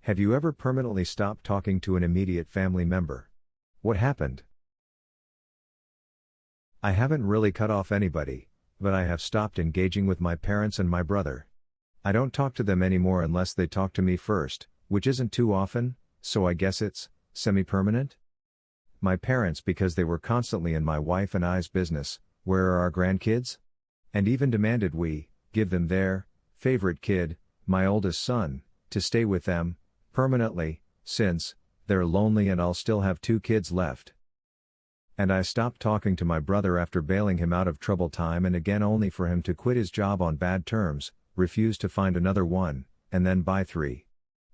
Have you ever permanently stopped talking to an immediate family member? What happened? I haven't really cut off anybody, but I have stopped engaging with my parents and my brother. I don't talk to them anymore unless they talk to me first, which isn't too often, so I guess it's semi-permanent? My parents, because they were constantly in my wife and I's business, where are our grandkids? And even demanded we give them their favorite kid, my oldest son, to stay with them permanently, since they're lonely and I'll still have 2 kids left. And I stopped talking to my brother after bailing him out of trouble time and again only for him to quit his job on bad terms, refuse to find another one, and then buy 3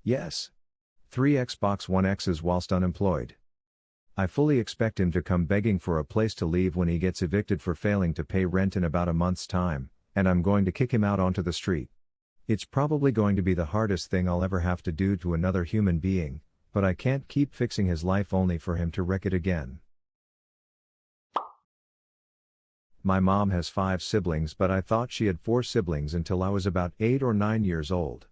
Xbox One X's whilst unemployed. I fully expect him to come begging for a place to live when he gets evicted for failing to pay rent in about a month's time, and I'm going to kick him out onto the street. It's probably going to be the hardest thing I'll ever have to do to another human being, but I can't keep fixing his life only for him to wreck it again. My mom has 5 siblings, but I thought she had 4 siblings until I was about 8 or 9 years old.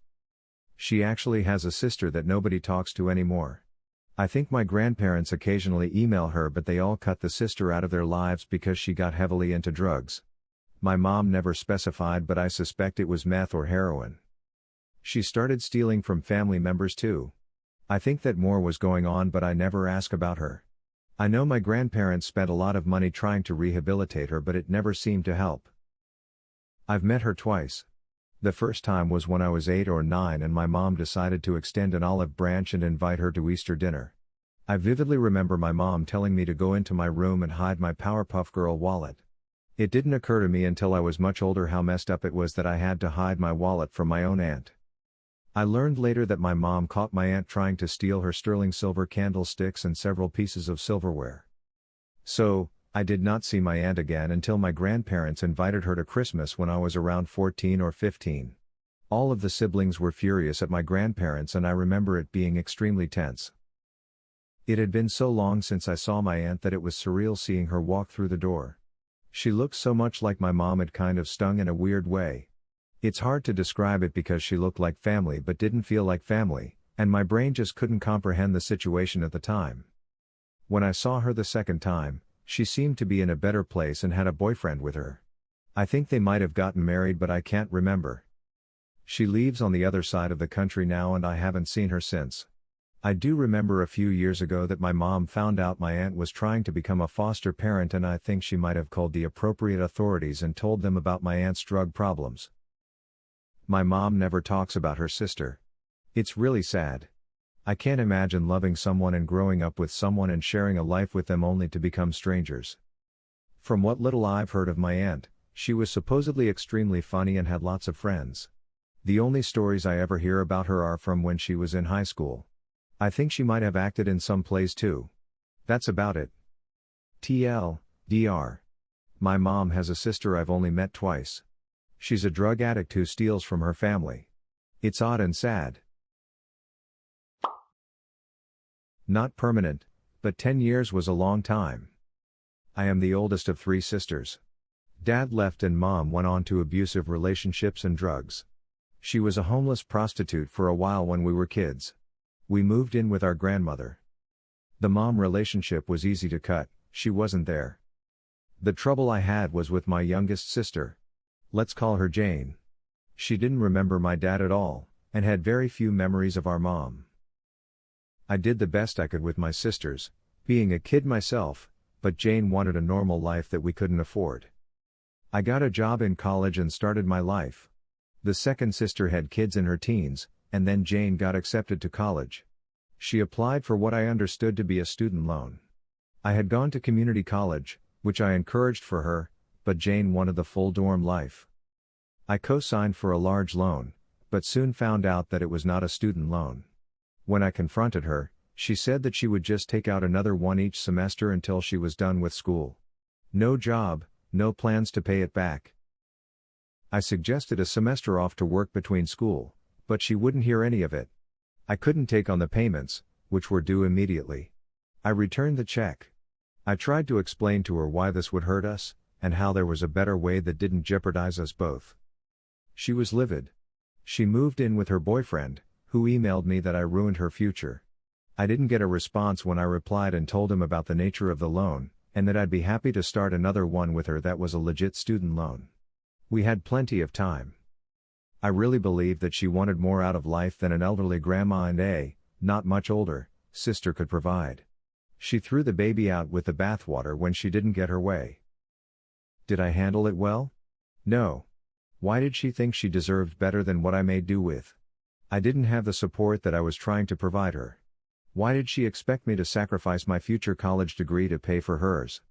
She actually has a sister that nobody talks to anymore. I think my grandparents occasionally email her, but they all cut the sister out of their lives because she got heavily into drugs. My mom never specified, but I suspect it was meth or heroin. She started stealing from family members too. I think that more was going on, but I never ask about her. I know my grandparents spent a lot of money trying to rehabilitate her, but it never seemed to help. I've met her twice. The first time was when I was 8 or 9 and my mom decided to extend an olive branch and invite her to Easter dinner. I vividly remember my mom telling me to go into my room and hide my Powerpuff Girl wallet. It didn't occur to me until I was much older how messed up it was that I had to hide my wallet from my own aunt. I learned later that my mom caught my aunt trying to steal her sterling silver candlesticks and several pieces of silverware. So, I did not see my aunt again until my grandparents invited her to Christmas when I was around 14 or 15. All of the siblings were furious at my grandparents and I remember it being extremely tense. It had been so long since I saw my aunt that it was surreal seeing her walk through the door. She looked so much like my mom it kind of stung in a weird way. It's hard to describe it because she looked like family but didn't feel like family, and my brain just couldn't comprehend the situation at the time. When I saw her the second time, she seemed to be in a better place and had a boyfriend with her. I think they might have gotten married, but I can't remember. She lives on the other side of the country now and I haven't seen her since. I do remember a few years ago that my mom found out my aunt was trying to become a foster parent and I think she might have called the appropriate authorities and told them about my aunt's drug problems. My mom never talks about her sister. It's really sad. I can't imagine loving someone and growing up with someone and sharing a life with them only to become strangers. From what little I've heard of my aunt, she was supposedly extremely funny and had lots of friends. The only stories I ever hear about her are from when she was in high school. I think she might have acted in some plays too. That's about it. TLDR. My mom has a sister I've only met twice. She's a drug addict who steals from her family. It's odd and sad. Not permanent, but 10 years was a long time. I am the oldest of 3 sisters. Dad left and mom went on to abusive relationships and drugs. She was a homeless prostitute for a while when we were kids. We moved in with our grandmother. The mom relationship was easy to cut, she wasn't there. The trouble I had was with my youngest sister. Let's call her Jane. She didn't remember my dad at all, and had very few memories of our mom. I did the best I could with my sisters, being a kid myself, but Jane wanted a normal life that we couldn't afford. I got a job in college and started my life. The second sister had kids in her teens, and then Jane got accepted to college. She applied for what I understood to be a student loan. I had gone to community college, which I encouraged for her, but Jane wanted the full dorm life. I co-signed for a large loan, but soon found out that it was not a student loan. When I confronted her, she said that she would just take out another one each semester until she was done with school. No job, no plans to pay it back. I suggested a semester off to work between school, but she wouldn't hear any of it. I couldn't take on the payments, which were due immediately. I returned the check. I tried to explain to her why this would hurt us, and how there was a better way that didn't jeopardize us both. She was livid. She moved in with her boyfriend, who emailed me that I ruined her future. I didn't get a response when I replied and told him about the nature of the loan, and that I'd be happy to start another one with her that was a legit student loan. We had plenty of time. I really believed that she wanted more out of life than an elderly grandma and not much older, sister could provide. She threw the baby out with the bathwater when she didn't get her way. Did I handle it well? No. Why did she think she deserved better than what I made do with? I didn't have the support that I was trying to provide her. Why did she expect me to sacrifice my future college degree to pay for hers?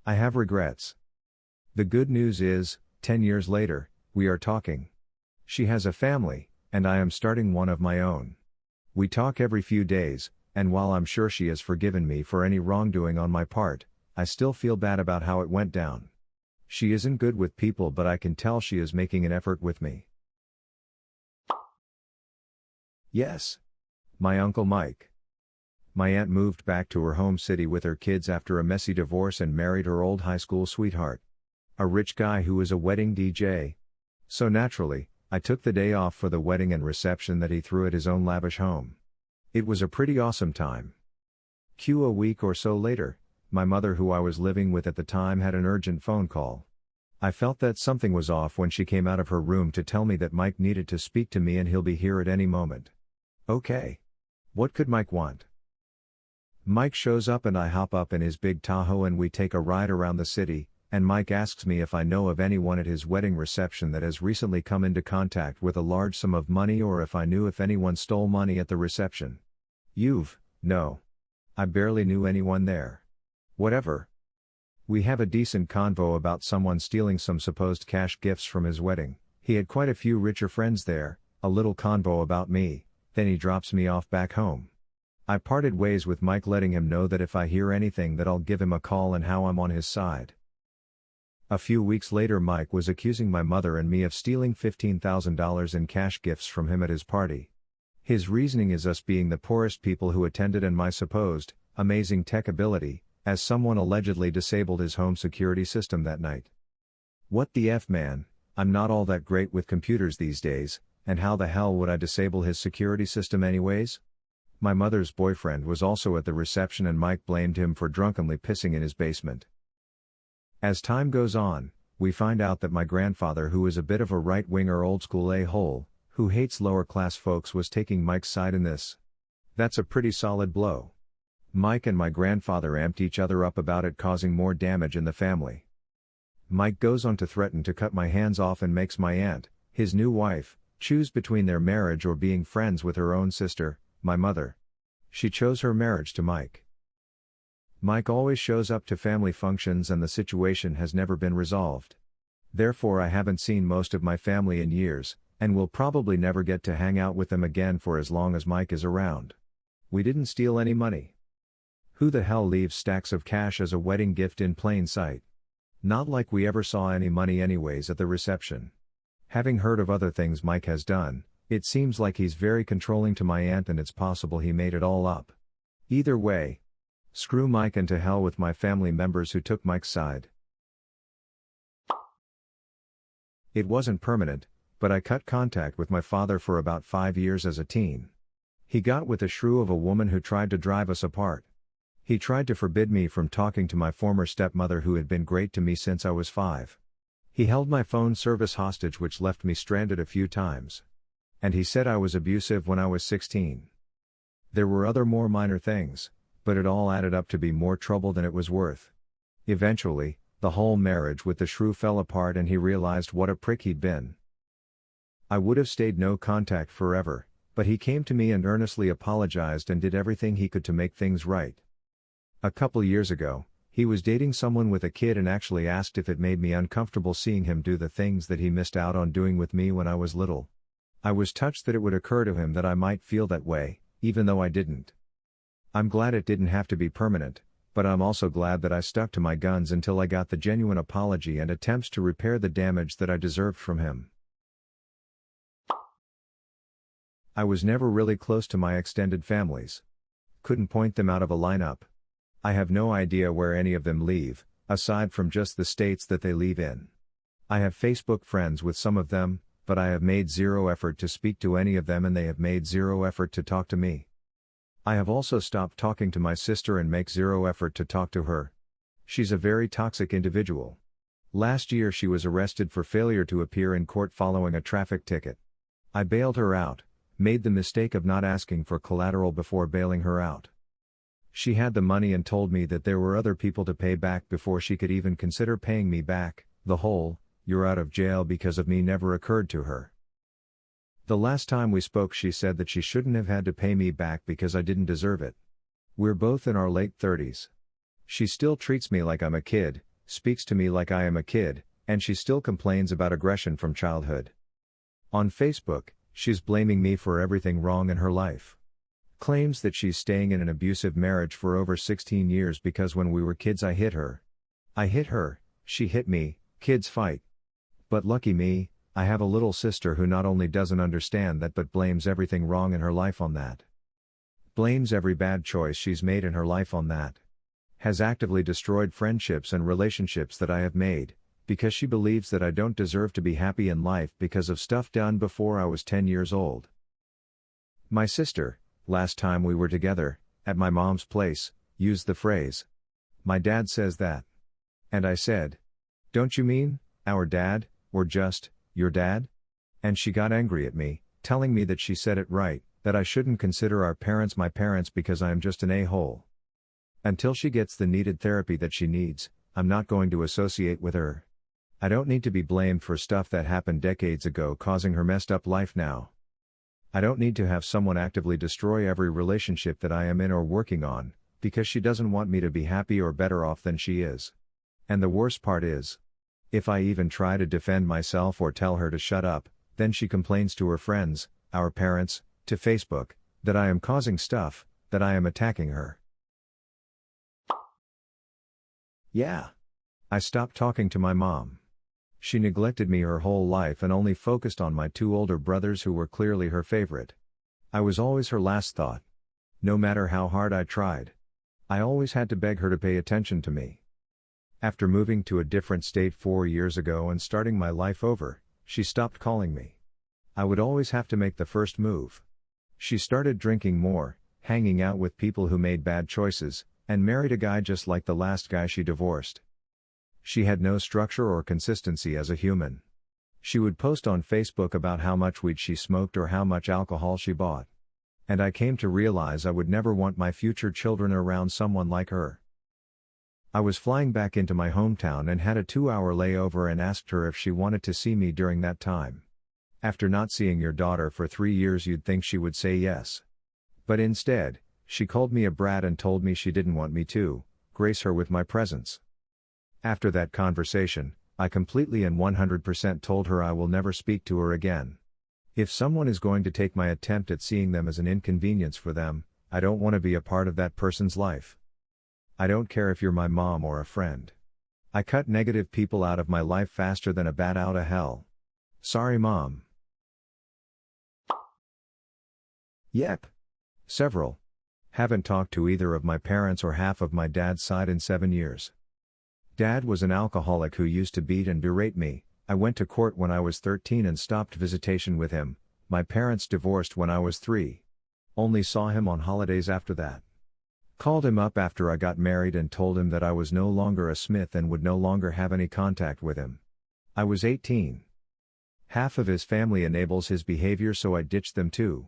I have regrets. The good news is, 10 years later, we are talking. She has a family, and I am starting one of my own. We talk every few days, and while I'm sure she has forgiven me for any wrongdoing on my part, I still feel bad about how it went down. She isn't good with people, but I can tell she is making an effort with me. Yes. My Uncle Mike. My aunt moved back to her home city with her kids after a messy divorce and married her old high school sweetheart. A rich guy who was a wedding DJ. So naturally, I took the day off for the wedding and reception that he threw at his own lavish home. It was a pretty awesome time. A week or so later, my mother, who I was living with at the time, had an urgent phone call. I felt that something was off when she came out of her room to tell me that Mike needed to speak to me and he'll be here at any moment. Okay. What could Mike want? Mike shows up and I hop up in his big Tahoe and we take a ride around the city, and Mike asks me if I know of anyone at his wedding reception that has recently come into contact with a large sum of money, or if I knew if anyone stole money at the reception. No. I barely knew anyone there. Whatever. We have a decent convo about someone stealing some supposed cash gifts from his wedding. He had quite a few richer friends there, a little convo about me, then he drops me off back home. I parted ways with Mike, letting him know that if I hear anything that I'll give him a call and how I'm on his side. A few weeks later, Mike was accusing my mother and me of stealing $15,000 in cash gifts from him at his party. His reasoning is us being the poorest people who attended and my supposed, amazing tech ability, as someone allegedly disabled his home security system that night. What the F, man, I'm not all that great with computers these days, and how the hell would I disable his security system anyways? My mother's boyfriend was also at the reception and Mike blamed him for drunkenly pissing in his basement. As time goes on, we find out that my grandfather, who is a bit of a right-winger old-school a-hole, who hates lower-class folks, was taking Mike's side in this. That's a pretty solid blow. Mike and my grandfather amped each other up about it, causing more damage in the family. Mike goes on to threaten to cut my hands off and makes my aunt, his new wife, choose between their marriage or being friends with her own sister, my mother. She chose her marriage to Mike. Mike always shows up to family functions and the situation has never been resolved. Therefore, I haven't seen most of my family in years, and will probably never get to hang out with them again for as long as Mike is around. We didn't steal any money. Who the hell leaves stacks of cash as a wedding gift in plain sight? Not like we ever saw any money anyways at the reception. Having heard of other things Mike has done, it seems like he's very controlling to my aunt, and it's possible he made it all up. Either way, screw Mike and to hell with my family members who took Mike's side. It wasn't permanent, but I cut contact with my father for about 5 years as a teen. He got with a shrew of a woman who tried to drive us apart. He tried to forbid me from talking to my former stepmother, who had been great to me since I was 5. He held my phone service hostage, which left me stranded a few times. And he said I was abusive when I was 16. There were other more minor things, but it all added up to be more trouble than it was worth. Eventually, the whole marriage with the shrew fell apart and he realized what a prick he'd been. I would have stayed no contact forever, but he came to me and earnestly apologized and did everything he could to make things right. A couple years ago, he was dating someone with a kid and actually asked if it made me uncomfortable seeing him do the things that he missed out on doing with me when I was little. I was touched that it would occur to him that I might feel that way, even though I didn't. I'm glad it didn't have to be permanent, but I'm also glad that I stuck to my guns until I got the genuine apology and attempts to repair the damage that I deserved from him. I was never really close to my extended families. Couldn't point them out of a lineup. I have no idea where any of them leave, aside from just the states that they leave in. I have Facebook friends with some of them, but I have made zero effort to speak to any of them and they have made zero effort to talk to me. I have also stopped talking to my sister and make zero effort to talk to her. She's a very toxic individual. Last year she was arrested for failure to appear in court following a traffic ticket. I bailed her out, made the mistake of not asking for collateral before bailing her out. She had the money and told me that there were other people to pay back before she could even consider paying me back. The whole, "you're out of jail because of me," never occurred to her. The last time we spoke she said that she shouldn't have had to pay me back because I didn't deserve it. We're both in our late 30s. She still treats me like I'm a kid, speaks to me like I am a kid, and she still complains about aggression from childhood. On Facebook, she's blaming me for everything wrong in her life. Claims that she's staying in an abusive marriage for over 16 years because when we were kids I hit her. I hit her, she hit me, kids fight. But lucky me, I have a little sister who not only doesn't understand that but blames everything wrong in her life on that. Blames every bad choice she's made in her life on that. Has actively destroyed friendships and relationships that I have made, because she believes that I don't deserve to be happy in life because of stuff done before I was 10 years old. My sister, last time we were together, at my mom's place, used the phrase, "My dad says that." And I said, "Don't you mean, our dad, or just, your dad?" And she got angry at me, telling me that she said it right, that I shouldn't consider our parents my parents because I am just an a-hole. Until she gets the needed therapy that she needs, I'm not going to associate with her. I don't need to be blamed for stuff that happened decades ago causing her messed up life now. I don't need to have someone actively destroy every relationship that I am in or working on, because she doesn't want me to be happy or better off than she is. And the worst part is, if I even try to defend myself or tell her to shut up, then she complains to her friends, our parents, to Facebook, that I am causing stuff, that I am attacking her. Yeah. I stopped talking to my mom. She neglected me her whole life and only focused on my two older brothers who were clearly her favorite. I was always her last thought. No matter how hard I tried. I always had to beg her to pay attention to me. After moving to a different state 4 years ago and starting my life over, she stopped calling me. I would always have to make the first move. She started drinking more, hanging out with people who made bad choices, and married a guy just like the last guy she divorced. She had no structure or consistency as a human. She would post on Facebook about how much weed she smoked or how much alcohol she bought. And I came to realize I would never want my future children around someone like her. I was flying back into my hometown and had a 2-hour layover and asked her if she wanted to see me during that time. After not seeing your daughter for 3 years you'd think she would say yes. But instead, she called me a brat and told me she didn't want me to grace her with my presence. After that conversation, I completely and 100% told her I will never speak to her again. If someone is going to take my attempt at seeing them as an inconvenience for them, I don't want to be a part of that person's life. I don't care if you're my mom or a friend. I cut negative people out of my life faster than a bat out of hell. Sorry, Mom. Yep. Several. Haven't talked to either of my parents or half of my dad's side in 7 years. Dad was an alcoholic who used to beat and berate me. I went to court when I was 13 and stopped visitation with him. My parents divorced when I was 3. Only saw him on holidays after that. Called him up after I got married and told him that I was no longer a Smith and would no longer have any contact with him. I was 18. Half of his family enables his behavior, so I ditched them too.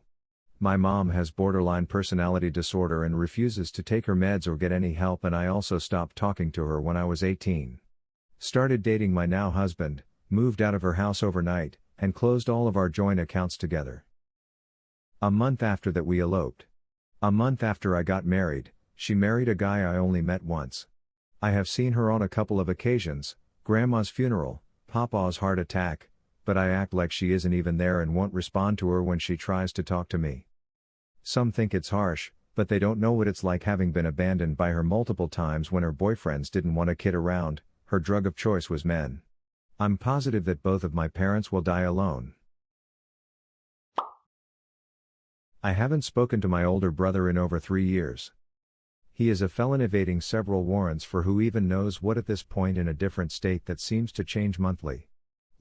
My mom has borderline personality disorder and refuses to take her meds or get any help, and I also stopped talking to her when I was 18. Started dating my now husband, moved out of her house overnight, and closed all of our joint accounts together. A month after that we eloped. A month after I got married, she married a guy I only met once. I have seen her on a couple of occasions, Grandma's funeral, Papa's heart attack, but I act like she isn't even there and won't respond to her when she tries to talk to me. Some think it's harsh, but they don't know what it's like having been abandoned by her multiple times when her boyfriends didn't want a kid around. Her drug of choice was men. I'm positive that both of my parents will die alone. I haven't spoken to my older brother in over 3 years. He is a felon evading several warrants for who even knows what at this point in a different state that seems to change monthly.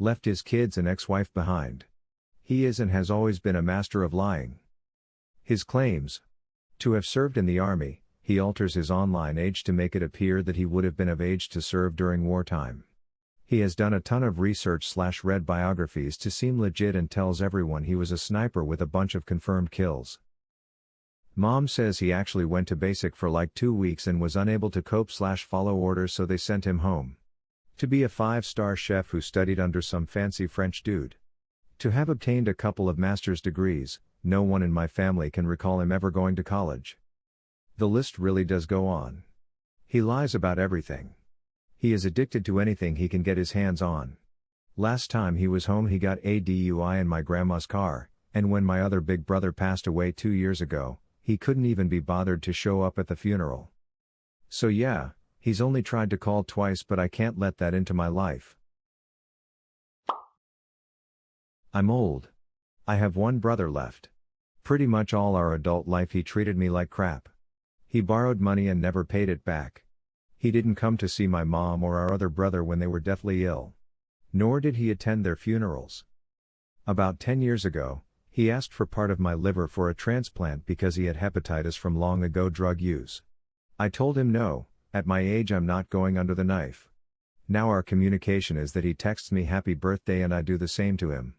Left his kids and ex-wife behind. He is and has always been a master of lying. His claims to have served in the army, he alters his online age to make it appear that he would have been of age to serve during wartime. He has done a ton of research/read biographies to seem legit and tells everyone he was a sniper with a bunch of confirmed kills. Mom says he actually went to basic for like 2 weeks and was unable to cope/follow orders, so they sent him home. To be a 5-star chef who studied under some fancy French dude. To have obtained a couple of master's degrees, no one in my family can recall him ever going to college. The list really does go on. He lies about everything. He is addicted to anything he can get his hands on. Last time he was home he got a DUI in my grandma's car, and when my other big brother passed away 2 years ago, he couldn't even be bothered to show up at the funeral. So yeah, he's only tried to call twice, but I can't let that into my life. I'm old. I have one brother left. Pretty much all our adult life he treated me like crap. He borrowed money and never paid it back. He didn't come to see my mom or our other brother when they were deathly ill. Nor did he attend their funerals. About 10 years ago, he asked for part of my liver for a transplant because he had hepatitis from long ago drug use. I told him no, at my age I'm not going under the knife. Now our communication is that he texts me happy birthday and I do the same to him.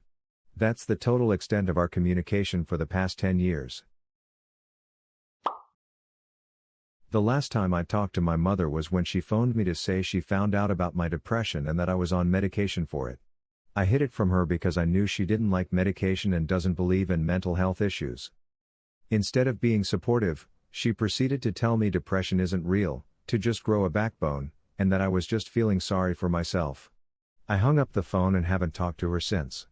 That's the total extent of our communication for the past 10 years. The last time I talked to my mother was when she phoned me to say she found out about my depression and that I was on medication for it. I hid it from her because I knew she didn't like medication and doesn't believe in mental health issues. Instead of being supportive, she proceeded to tell me depression isn't real, to just grow a backbone, and that I was just feeling sorry for myself. I hung up the phone and haven't talked to her since.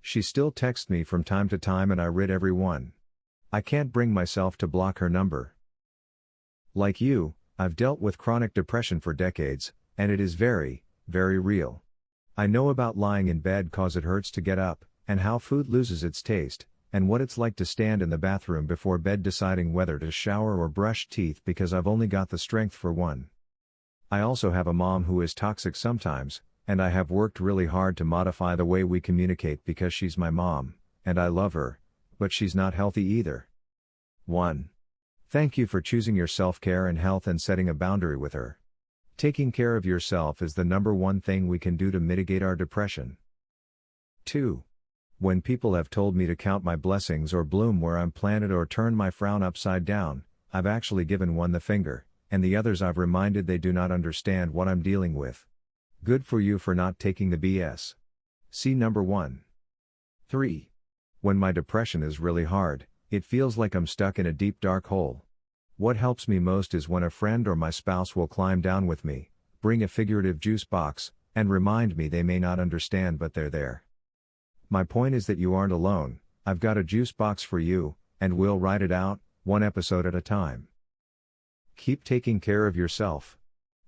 She still texts me from time to time and I read every one. I can't bring myself to block her number. Like you, I've dealt with chronic depression for decades, and it is very, very real. I know about lying in bed cause it hurts to get up, and how food loses its taste, and what it's like to stand in the bathroom before bed deciding whether to shower or brush teeth because I've only got the strength for one. I also have a mom who is toxic sometimes, and I have worked really hard to modify the way we communicate because she's my mom, and I love her, but she's not healthy either. 1. Thank you for choosing your self-care and health and setting a boundary with her. Taking care of yourself is the number one thing we can do to mitigate our depression. 2. When people have told me to count my blessings or bloom where I'm planted or turn my frown upside down, I've actually given one the finger, and the others I've reminded they do not understand what I'm dealing with. Good for you for not taking the BS. See number 1. 3. When my depression is really hard, it feels like I'm stuck in a deep dark hole. What helps me most is when a friend or my spouse will climb down with me, bring a figurative juice box, and remind me they may not understand but they're there. My point is that you aren't alone. I've got a juice box for you, and we'll ride it out, one episode at a time. Keep taking care of yourself.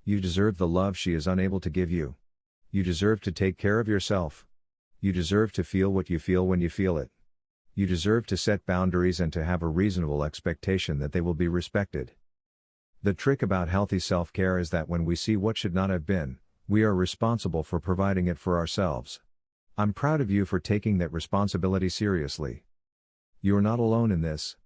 You deserve the love she is unable to give you. You deserve to take care of yourself. You deserve to feel what you feel when you feel it. You deserve to set boundaries and to have a reasonable expectation that they will be respected. The trick about healthy self-care is that when we see what should not have been, we are responsible for providing it for ourselves. I'm proud of you for taking that responsibility seriously. You're not alone in this.